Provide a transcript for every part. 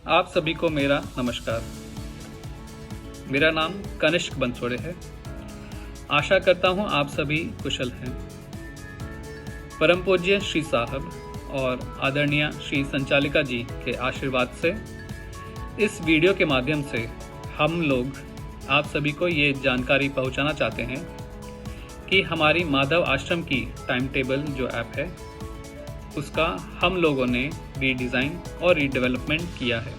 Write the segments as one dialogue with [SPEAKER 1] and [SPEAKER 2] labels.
[SPEAKER 1] आप सभी को मेरा नमस्कार। मेरा नाम कनिष्क बंसोड़े है। आशा करता हूँ आप सभी कुशल हैं। परम पूज्य श्री साहब और आदरणीय श्री संचालिका जी के आशीर्वाद से इस वीडियो के माध्यम से हम लोग आप सभी को ये जानकारी पहुंचाना चाहते हैं कि हमारी माधव आश्रम की टाइम टेबल जो ऐप है उसका हम लोगों ने रीडिज़ाइन और रीडेवलपमेंट किया है।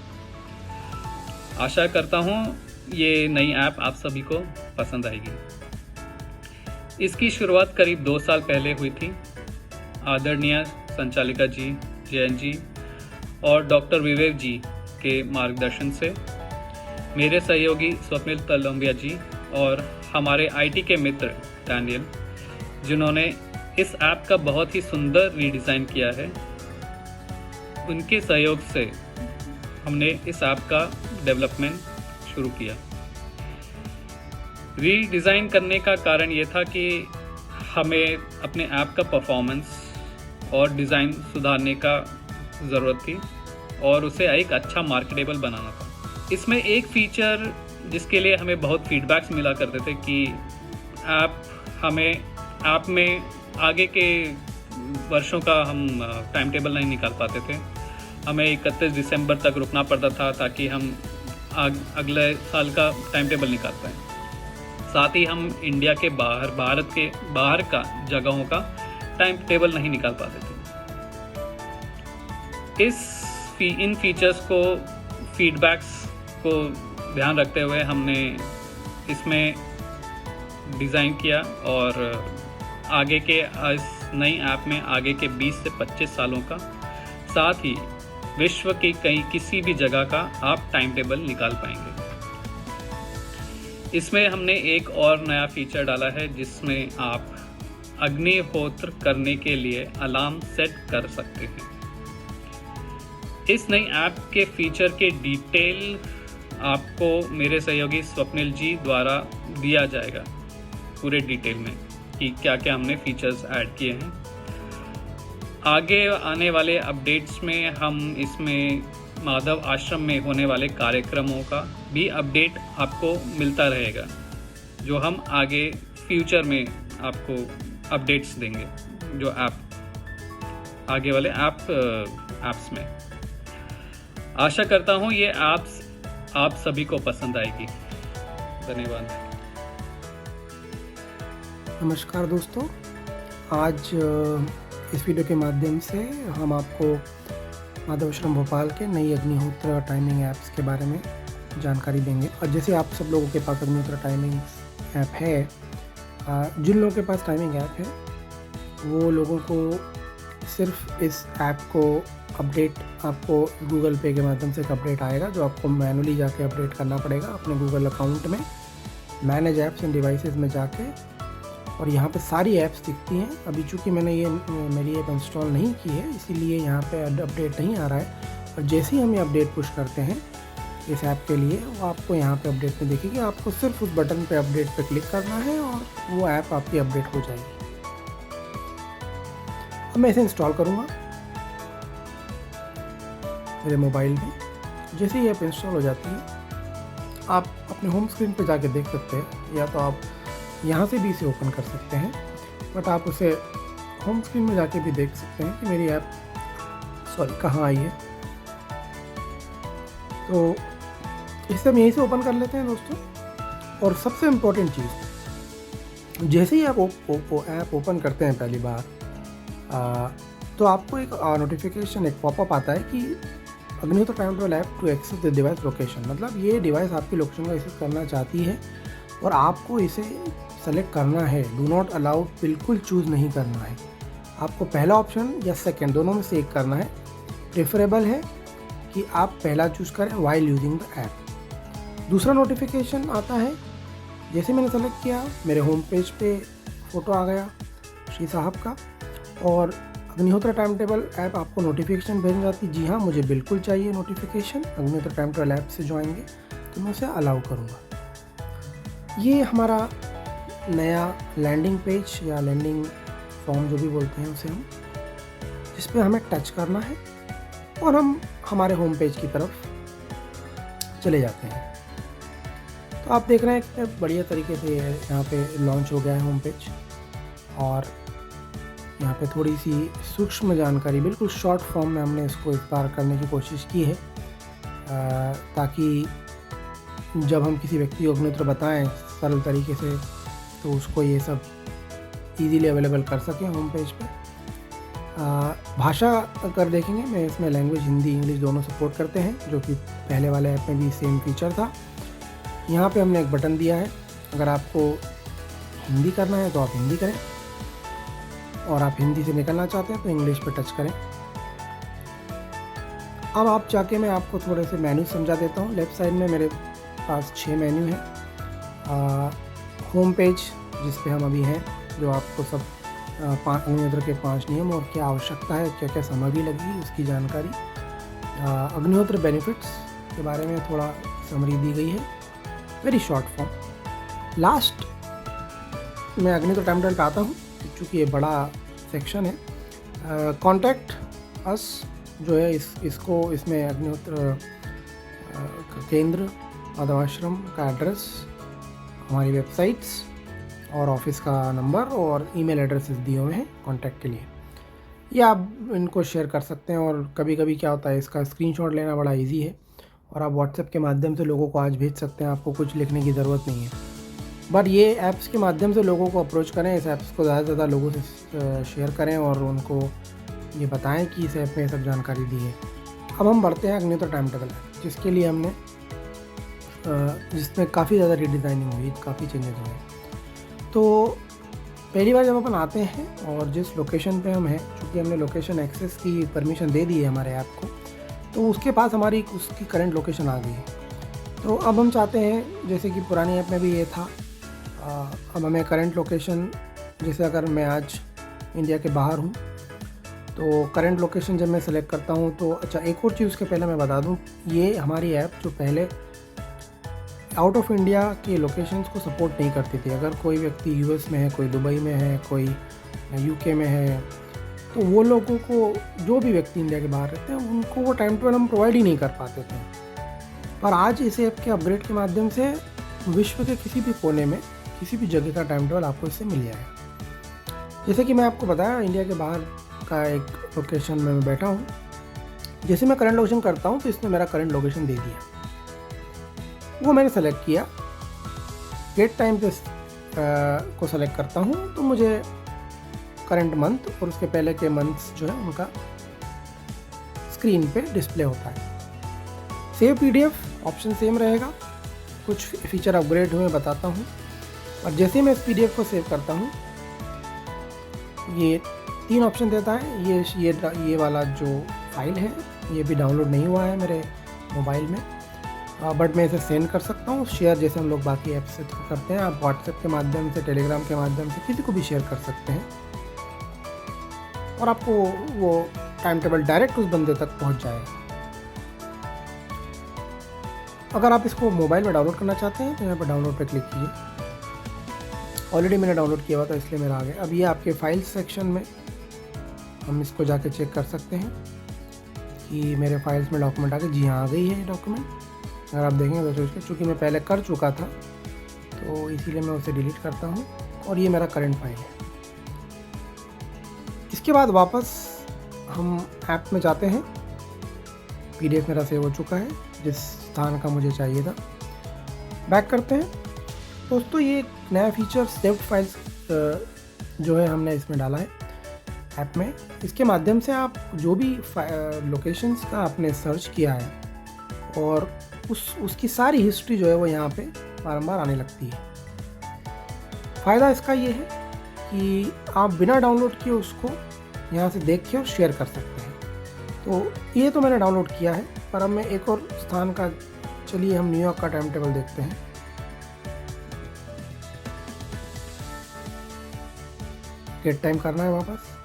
[SPEAKER 1] आशा करता हूँ ये नई ऐप आप सभी को पसंद आएगी। इसकी शुरुआत करीब 2 साल पहले हुई थी। आदरणीय संचालिका जी, जयंत जी और डॉक्टर विवेक जी के मार्गदर्शन से मेरे सहयोगी स्वप्निल तलम्बिया जी और हमारे आईटी के मित्र डैनियल, जिन्होंने इस ऐप का बहुत ही सुंदर रीडिज़ाइन किया है, उनके सहयोग से हमने इस ऐप का डेवलपमेंट शुरू किया। रीडिज़ाइन करने का कारण ये था कि हमें अपने ऐप का परफॉर्मेंस और डिज़ाइन सुधारने का ज़रूरत थी और उसे एक अच्छा मार्केटेबल बनाना था। इसमें एक फ़ीचर जिसके लिए हमें बहुत फीडबैक्स मिला करते थे कि ऐप में आगे के वर्षों का हम टाइम टेबल नहीं निकाल पाते थे। हमें 31 दिसंबर तक रुकना पड़ता था ताकि हम अगले साल का टाइम टेबल निकाल पाएँ। साथ ही हम इंडिया के बाहर, भारत के बाहर का जगहों का टाइम टेबल नहीं निकाल पाते थे। इन फीचर्स को, फीडबैक्स को ध्यान रखते हुए हमने इसमें डिज़ाइन किया और आगे के इस नई ऐप में आगे के 20 से 25 सालों का, साथ ही विश्व की किसी भी जगह का आप टाइम टेबल निकाल पाएंगे। इसमें हमने एक और नया फीचर डाला है जिसमें आप अग्निहोत्र करने के लिए अलार्म सेट कर सकते हैं। इस नई ऐप के फीचर के डिटेल आपको मेरे सहयोगी स्वप्निल जी द्वारा दिया जाएगा पूरे डिटेल में कि क्या क्या हमने फीचर्स ऐड किए हैं। आगे आने वाले अपडेट्स में हम इसमें माधव आश्रम में होने वाले कार्यक्रमों का भी अपडेट आपको मिलता रहेगा, जो हम आगे फ्यूचर में आपको अपडेट्स देंगे जो आगे वाले ऐप्स में। आशा करता हूँ ये ऐप्स आप सभी को पसंद आएगी। धन्यवाद।
[SPEAKER 2] नमस्कार दोस्तों, आज इस वीडियो के माध्यम से हम आपको माधव आश्रम भोपाल के नई अग्निहोत्र टाइमिंग ऐप्स के बारे में जानकारी देंगे। और जैसे आप सब लोगों के पास अग्निहोत्र टाइमिंग ऐप है, जिन लोगों के पास टाइमिंग ऐप है वो लोगों को सिर्फ इस ऐप को अपडेट, आपको गूगल पे के माध्यम से एक अपडेट आएगा जो आपको मैनुअली जाके अपडेट करना पड़ेगा अपने गूगल अकाउंट में, मैनेज ऐप्स एंड डिवाइसेस में जाके, और यहाँ पे सारी ऐप्स दिखती हैं। अभी चूँकि मेरी ऐप इंस्टॉल नहीं की है इसीलिए यहाँ पे अपडेट नहीं आ रहा है, और जैसे ही हम ये अपडेट पुश करते हैं इस ऐप के लिए, वो आपको यहाँ पे अपडेट में दिखेगी। आपको सिर्फ उस बटन पे अपडेट पे क्लिक करना है और वो ऐप आपकी अपडेट हो जाएगी। अब मैं इसे इंस्टॉल करूँगा मेरे मोबाइल में। जैसे ही ऐप इंस्टॉल हो जाती है आप अपने होम स्क्रीन पर जाके देख सकते हैं, या तो आप यहाँ से भी इसे ओपन कर सकते हैं, बट आप उसे होम स्क्रीन में जाके भी देख सकते हैं कि मेरी ऐप कहाँ आई है। तो इसे हम यहीं से ओपन कर लेते हैं दोस्तों। और सबसे इम्पोर्टेंट चीज़, जैसे ही आप ऐप ओपन करते हैं पहली बार, तो आपको एक नोटिफिकेशन, एक पॉपअप आता है कि Agnihotra time table app to access the device location. मतलब ये डिवाइस आपकी लोकेशन को एक्सेस करना चाहती है और आपको इसे सेलेक्ट करना है। डू नॉट अलाउड बिल्कुल चूज़ नहीं करना है। आपको पहला ऑप्शन या सेकंड, दोनों में से एक करना है। प्रेफरेबल है कि आप पहला चूज़ करें वाइल यूजिंग द ऐप। दूसरा नोटिफिकेशन आता है, जैसे मैंने सेलेक्ट किया मेरे होम पेज पे फ़ोटो आ गया श्री साहब का, और अग्निहोत्र टाइम टेबल ऐप आपको नोटिफिकेशन भेज जाती। जी हाँ, मुझे बिल्कुल चाहिए नोटिफिकेशन, अग्निहोत्र टाइम टेबल ऐप से जो आएंगे, तो मैं उसे अलाउ करूँगा। ये हमारा नया लैंडिंग पेज या लैंडिंग फॉर्म जो भी बोलते हैं उसे हम, जिस पे हमें टच करना है और हम हमारे होम पेज की तरफ चले जाते हैं। तो आप देख रहे हैं कितने बढ़िया तरीके से यहाँ पे लॉन्च हो गया है होम पेज, और यहाँ पे थोड़ी सी सूक्ष्म जानकारी बिल्कुल शॉर्ट फॉर्म में हमने इसको इस बार करने की कोशिश की है, ताकि जब हम किसी व्यक्ति को अग्निहोत्र बताएं सरल तरीके से तो उसको ये सब इजीली अवेलेबल कर सकें होम पेज पे। भाषा अगर देखेंगे मैं इसमें लैंग्वेज हिंदी इंग्लिश दोनों सपोर्ट करते हैं, जो कि पहले वाले ऐप में भी सेम फीचर था। यहाँ पे हमने एक बटन दिया है, अगर आपको हिंदी करना है तो आप हिंदी करें, और आप हिंदी से निकलना चाहते हैं तो इंग्लिश पे टच करें। अब आप जाके मैं आपको थोड़े से मेन्यू समझा देता हूँ। लेफ़्ट साइड में मेरे पास 6 मेन्यू हैं। होम पेज जिस पे हम अभी हैं, जो आपको सब अग्निहोत्र के 5 नियम और क्या आवश्यकता है, क्या क्या सामग्री लगेगी उसकी जानकारी, अग्निहोत्र बेनिफिट्स के बारे में थोड़ा समरी दी गई है, वेरी शॉर्ट फॉर्म। लास्ट मैं अग्निहोत्र टाइम टेबल पे आता हूँ, क्योंकि ये बड़ा सेक्शन है। कॉन्टैक्ट अस जो है इसको इसमें अग्निहोत्र केंद्र आश्रम का एड्रेस, हमारी वेबसाइट्स और ऑफिस का नंबर और ईमेल एड्रेसेस दिए हुए हैं कॉन्टैक्ट के लिए। ये आप इनको शेयर कर सकते हैं, और कभी कभी क्या होता है इसका स्क्रीनशॉट लेना बड़ा इजी है, और आप व्हाट्सएप के माध्यम से लोगों को आज भेज सकते हैं, आपको कुछ लिखने की ज़रूरत नहीं है। बट ये ऐप्स के माध्यम से लोगों को अप्रोच करें, इस ऐप्स को ज़्यादा से ज़्यादा लोगों से शेयर करें और उनको ये बताएं कि इस ऐप में सब जानकारी दी है। अब हम बढ़ते हैं अग्निहोत्र टाइम टेबल, जिसके लिए हमने जिसमें काफ़ी ज़्यादा रीडिज़ाइनिंग हुई, काफ़ी चेंजेस हुए। तो पहली बार जब अपन आते हैं और जिस लोकेशन पे हम हैं, चूँकि हमने लोकेशन एक्सेस की परमिशन दे दी है हमारे ऐप को, तो उसके पास हमारी उसकी करंट लोकेशन आ गई है। तो अब हम चाहते हैं, जैसे कि पुरानी ऐप में भी ये था, अब हमें करंट लोकेशन, जैसे अगर मैं आज इंडिया के बाहर हूँ तो करंट लोकेशन जब मैं सेलेक्ट करता हूँ तो अच्छा, एक और चीज़ उसके पहले मैं बता दूँ, ये हमारी ऐप जो पहले आउट ऑफ इंडिया के लोकेशंस को सपोर्ट नहीं करती थी। अगर कोई व्यक्ति यूएस में है, कोई दुबई में है, कोई यूके में है, तो वो लोगों को, जो भी व्यक्ति इंडिया के बाहर रहते हैं, उनको वो टाइम टेबल हम प्रोवाइड ही नहीं कर पाते थे। पर आज इस ऐप के अपग्रेड के माध्यम से विश्व के किसी भी कोने में किसी भी जगह का टाइम टेबल आपको इससे मिल जाएगा। जैसे कि मैं आपको बताया, इंडिया के बाहर का एक लोकेशन में मैं बैठा हूँ। जैसे मैं करंट लोकेशन करता हूँ तो इसने मेरा करंट लोकेशन दे दिया, वो मैंने सेलेक्ट किया। गेट टाइम पे को सेलेक्ट करता हूँ तो मुझे करंट मंथ और उसके पहले के मंथ्स जो है उनका स्क्रीन पे डिस्प्ले होता है। सेव पीडीएफ ऑप्शन सेम रहेगा, कुछ फीचर अपग्रेड हुए बताता हूँ। और जैसे मैं इस पीडीएफ को सेव करता हूँ, ये 3 ऑप्शन देता है। ये वाला जो फाइल है ये भी डाउनलोड नहीं हुआ है मेरे मोबाइल में, बट मैं इसे सेंड कर सकता हूँ, शेयर, जैसे हम लोग बाकी ऐप से करते हैं। आप व्हाट्सएप के माध्यम से, टेलीग्राम के माध्यम से किसी को भी शेयर कर सकते हैं, और आपको वो टाइम टेबल डायरेक्ट उस बंदे तक पहुँच जाएगा। अगर आप इसको मोबाइल में डाउनलोड करना चाहते हैं तो यहाँ पर डाउनलोड पर क्लिक कीजिए। ऑलरेडी मैंने डाउनलोड किया हुआ था इसलिए मेरा आ गया। अब ये आपके फाइल सेक्शन में हम इसको जाके चेक कर सकते हैं कि मेरे फाइल्स में डॉक्यूमेंट आ गए। जी हाँ, आ गई है ये डॉक्यूमेंट। अगर आप देखेंगे तो चूँकि मैं पहले कर चुका था तो इसीलिए मैं उसे डिलीट करता हूँ, और ये मेरा करंट फाइल है। इसके बाद वापस हम ऐप में जाते हैं। पीडीएफ मेरा सेव हो चुका है जिस स्थान का मुझे चाहिए था। बैक करते हैं दोस्तों। ये एक नया फीचर सेव्ड फाइल्स जो है हमने इसमें डाला है ऐप में। इसके माध्यम से आप जो भी लोकेशंस का आपने सर्च किया है और उसकी सारी हिस्ट्री जो है वो यहाँ पे बारंबार आने लगती है। फ़ायदा इसका ये है कि आप बिना डाउनलोड किए उसको यहाँ से देख के और शेयर कर सकते हैं। तो ये तो मैंने डाउनलोड किया है, पर अब मैं एक और स्थान का, चलिए हम न्यूयॉर्क का टाइम टेबल देखते हैं। गेट टाइम करना है वापस।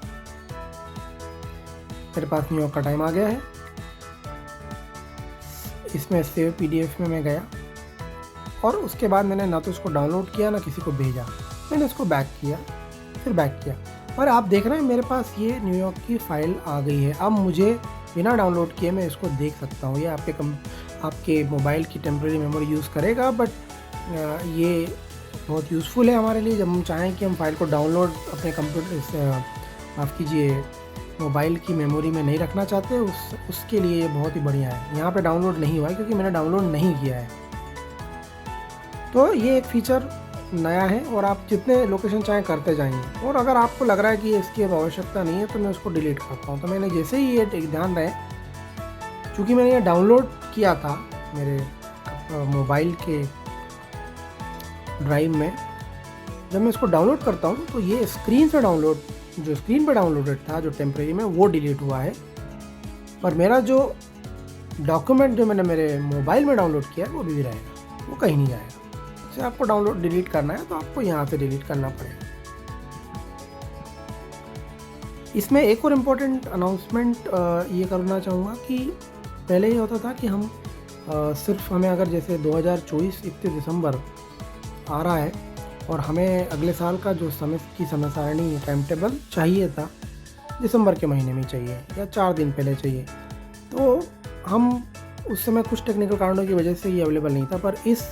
[SPEAKER 2] मेरे पास न्यूयॉर्क का टाइम आ गया है। इसमें सेव पीडीएफ में मैं गया, और उसके बाद मैंने ना तो इसको डाउनलोड किया ना किसी को भेजा, मैंने इसको बैक किया, फिर बैक किया, और आप देख रहे हैं मेरे पास ये न्यूयॉर्क की फ़ाइल आ गई है। अब मुझे बिना डाउनलोड किए मैं इसको देख सकता हूँ। ये आपके आपके मोबाइल की टेम्प्रेरी मेमोरी यूज़ करेगा, बट ये बहुत यूज़फुल है हमारे लिए जब हम चाहें कि हम फ़ाइल को डाउनलोड अपने कंप्यूटर से, माफ़ कीजिए, मोबाइल की मेमोरी में नहीं रखना चाहते, उसके लिए ये बहुत ही बढ़िया है। यहाँ पे डाउनलोड नहीं हुआ है क्योंकि मैंने डाउनलोड नहीं किया है। तो ये एक फ़ीचर नया है और आप जितने लोकेशन चाहें करते जाएंगे। और अगर आपको लग रहा है कि इसकी अब आवश्यकता नहीं है तो मैं उसको डिलीट करता हूँ। तो मैंने जैसे ही ये ध्यान रहे, चूँकि मैंने ये डाउनलोड किया था मेरे मोबाइल के ड्राइव में, जब मैं इसको डाउनलोड करता हूँ तो ये स्क्रीन से डाउनलोड, जो स्क्रीन पर डाउनलोडेड था जो टेम्प्रेरी में, वो डिलीट हुआ है। पर मेरा जो डॉक्यूमेंट जो मैंने मेरे मोबाइल में डाउनलोड किया है वो भी रहेगा, वो कहीं नहीं जाएगा। जैसे आपको डाउनलोड डिलीट करना है तो आपको यहाँ से डिलीट करना पड़ेगा। इसमें एक और इम्पोर्टेंट अनाउंसमेंट ये करना चाहूँगा कि पहले ये होता था कि हम सिर्फ हमें अगर जैसे 2024 31 दिसंबर आ रहा है और हमें अगले साल का जो समय सारणी टाइम टेबल चाहिए था, दिसंबर के महीने में चाहिए या 4 दिन पहले चाहिए, तो हम उस समय कुछ टेक्निकल कारणों की वजह से ये अवेलेबल नहीं था। पर इस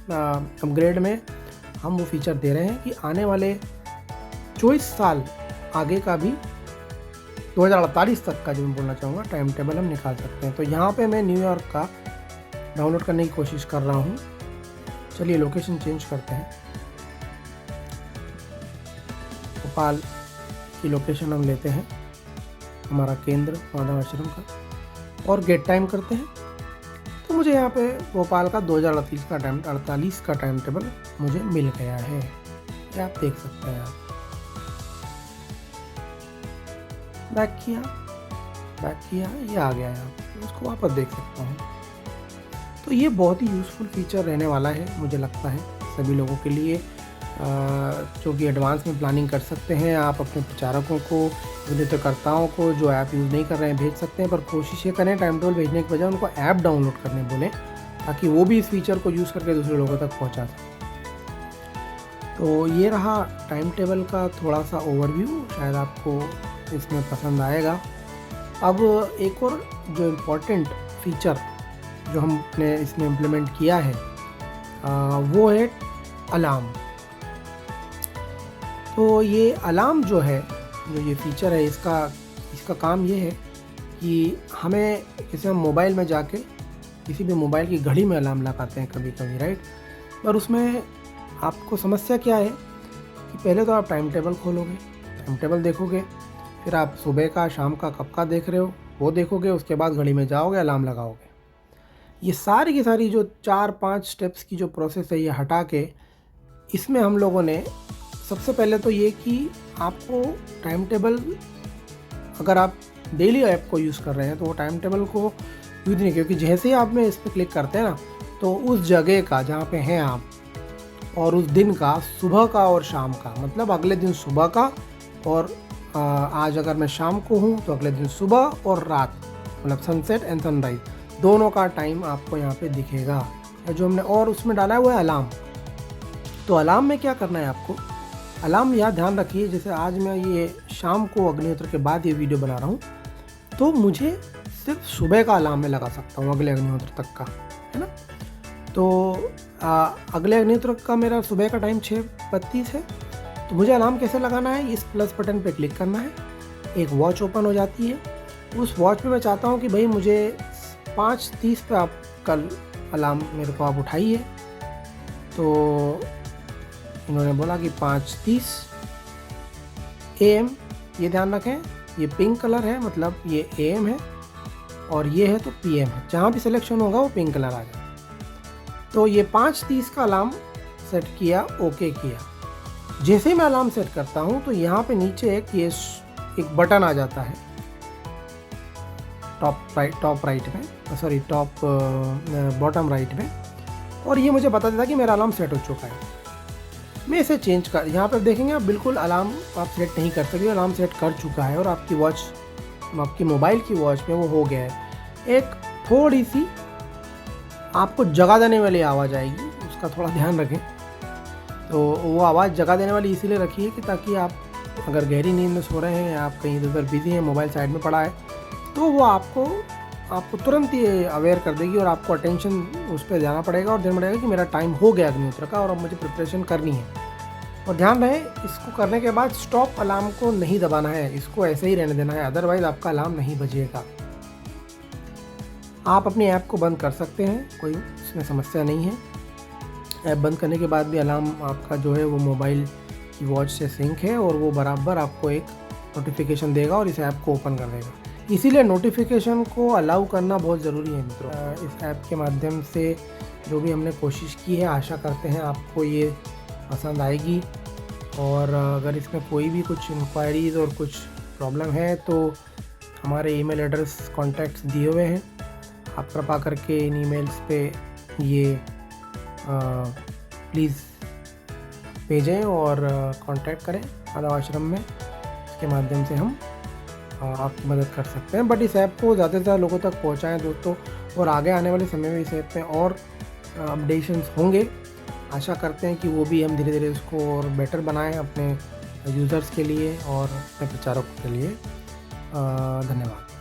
[SPEAKER 2] अपग्रेड में हम वो फीचर दे रहे हैं कि आने वाले 24 साल आगे का भी 2048 तक का, जो मैं बोलना चाहूँगा, टाइम टेबल हम निकाल सकते हैं। तो यहाँ पे मैं न्यूयॉर्क का डाउनलोड करने की कोशिश कर रहा हूँ। चलिए लोकेशन चेंज करते हैं। भोपाल की लोकेशन हम लेते हैं, हमारा केंद्र माधव आश्रम का, और गेट टाइम करते हैं। तो मुझे यहाँ पे भोपाल का 2048 का टाइम टेबल मुझे मिल गया है। ये आप देख सकते हैं। आप बैक किया, ये आ गया है। आप इसको वापस देख सकता हूँ। तो ये बहुत ही यूज़फुल फीचर रहने वाला है, मुझे लगता है सभी लोगों के लिए जो कि एडवांस में प्लानिंग कर सकते हैं। आप अपने प्रचारकों को, विनियोगकर्ताओं को जो ऐप यूज़ नहीं कर रहे हैं भेज सकते हैं, पर कोशिश ये करें टाइम टेबल भेजने के बजाय उनको ऐप डाउनलोड करने बोलें, ताकि वो भी इस फीचर को यूज़ करके दूसरे लोगों तक पहुंचा सकें। तो ये रहा टाइम टेबल का थोड़ा सा ओवरव्यू, शायद आपको इसमें पसंद आएगा। अब एक और जो इम्पोर्टेंट फीचर जो हमने इसमें इम्प्लीमेंट किया है वो है अलार्म। तो ये अलार्म जो है, जो ये फीचर है, इसका काम ये है कि हमें, जैसे हम मोबाइल में जाके किसी भी मोबाइल की घड़ी में अलार्म लगाते हैं कभी कभी, राइट, पर उसमें आपको समस्या क्या है कि पहले तो आप टाइम टेबल खोलोगे, टाइम टेबल देखोगे, फिर आप सुबह का, शाम का, कब का देख रहे हो वो देखोगे, उसके बाद घड़ी में जाओगे, अलार्म लगाओगे। ये सारी की सारी जो 4-5 स्टेप्स की जो प्रोसेस है, ये हटा के इसमें हम लोगों ने सबसे पहले तो ये कि आपको टाइम टेबल, अगर आप डेली ऐप को यूज़ कर रहे हैं तो वो टाइम टेबल को यूज़ नहीं, क्योंकि जैसे ही आप में इस पर क्लिक करते हैं ना, तो उस जगह का जहाँ पे हैं आप और उस दिन का, सुबह का और शाम का, मतलब अगले दिन सुबह का, और आज अगर मैं शाम को हूँ तो अगले दिन सुबह और रात, मतलब सनसेट एंड सनराइज, दोनों का टाइम आपको यहाँ पे दिखेगा। जो हमने और उसमें डाला है वो है अलार्म। तो अलार्म में क्या करना है आपको, अलार्म यहाँ ध्यान रखिए, जैसे आज मैं ये शाम को अग्निहोत्र के बाद ये वीडियो बना रहा हूँ, तो मुझे सिर्फ सुबह का अलार्म में लगा सकता हूँ अगले अग्निहोत्र तक का, है ना। तो अगले अग्निहोत्र का मेरा सुबह का टाइम 6:32 है। तो मुझे अलार्म कैसे लगाना है, इस प्लस बटन पे क्लिक करना है, एक वॉच ओपन हो जाती है। उस वॉच पे मैं चाहता हूँ कि भाई मुझे 5:30 पे आप कल अलार्म मेरे को आप उठाइए। तो इन्होंने बोला कि 5:30 AM, ये ध्यान रखें, ये पिंक कलर है, मतलब ये AM है, और ये है तो PM है, जहाँ भी सिलेक्शन होगा वो पिंक कलर आ जाए। तो ये 5:30 का अलार्म सेट किया, ओके किया। जैसे ही मैं अलार्म सेट करता हूँ तो यहाँ पे नीचे एक बटन आ जाता है टॉप राइट में, सॉरी बॉटम राइट में, और ये मुझे बता देता है कि मेरा अलार्म सेट हो चुका है। मैं इसे चेंज कर, यहाँ पर देखेंगे आप, बिल्कुल अलार्म आप सेट नहीं कर सकते, अलार्म सेट कर चुका है और आपकी वॉच, आपकी मोबाइल की वॉच में वो हो गया है। एक थोड़ी सी आपको जगा देने वाली आवाज़ आएगी, उसका थोड़ा ध्यान रखें। तो वो आवाज़ जगा देने वाली इसीलिए रखी है कि ताकि आप अगर गहरी नींद में सो रहे हैं या आप कहीं इधर बिजी हैं, मोबाइल साइड में पड़ा है, तो वो आपको आपको तुरंत ये अवेयर कर देगी और आपको अटेंशन उस पर जाना पड़ेगा और देना पड़ेगा कि मेरा टाइम हो गया अग्निहोत्र का और अब मुझे प्रिपरेशन करनी है। और ध्यान रहे, इसको करने के बाद स्टॉप अलार्म को नहीं दबाना है, इसको ऐसे ही रहने देना है, अदरवाइज़ आपका अलार्म नहीं बजेगा। आप अपनी ऐप को बंद कर सकते हैं, कोई इसमें समस्या नहीं है। ऐप बंद करने के बाद भी अलार्म आपका जो है वो मोबाइल की वॉच से सिंक है और वो बराबर आपको एक नोटिफिकेशन देगा और इस ऐप को ओपन कर देगा। इसीलिए नोटिफिकेशन को अलाउ करना बहुत ज़रूरी है मित्रों। इस ऐप के माध्यम से जो भी हमने कोशिश की है, आशा करते हैं आपको ये पसंद आएगी। और अगर इसमें कोई भी कुछ इंक्वायरीज़ और कुछ प्रॉब्लम है तो हमारे ईमेल एड्रेस कॉन्टैक्ट्स दिए हुए हैं, आप कृपा करके इन ईमेल्स पे ये प्लीज़ भेजें और कांटेक्ट करें माधव आश्रम में। इसके माध्यम से हम आपकी मदद कर सकते हैं। बट इस ऐप को ज़्यादा से ज़्यादा लोगों तक पहुंचाएं दोस्तों, और आगे आने वाले समय में इस ऐप में और अपडेशंस होंगे। आशा करते हैं कि वो भी हम धीरे धीरे उसको और बेटर बनाएं अपने यूज़र्स के लिए और अपने प्रचारकों के लिए। धन्यवाद।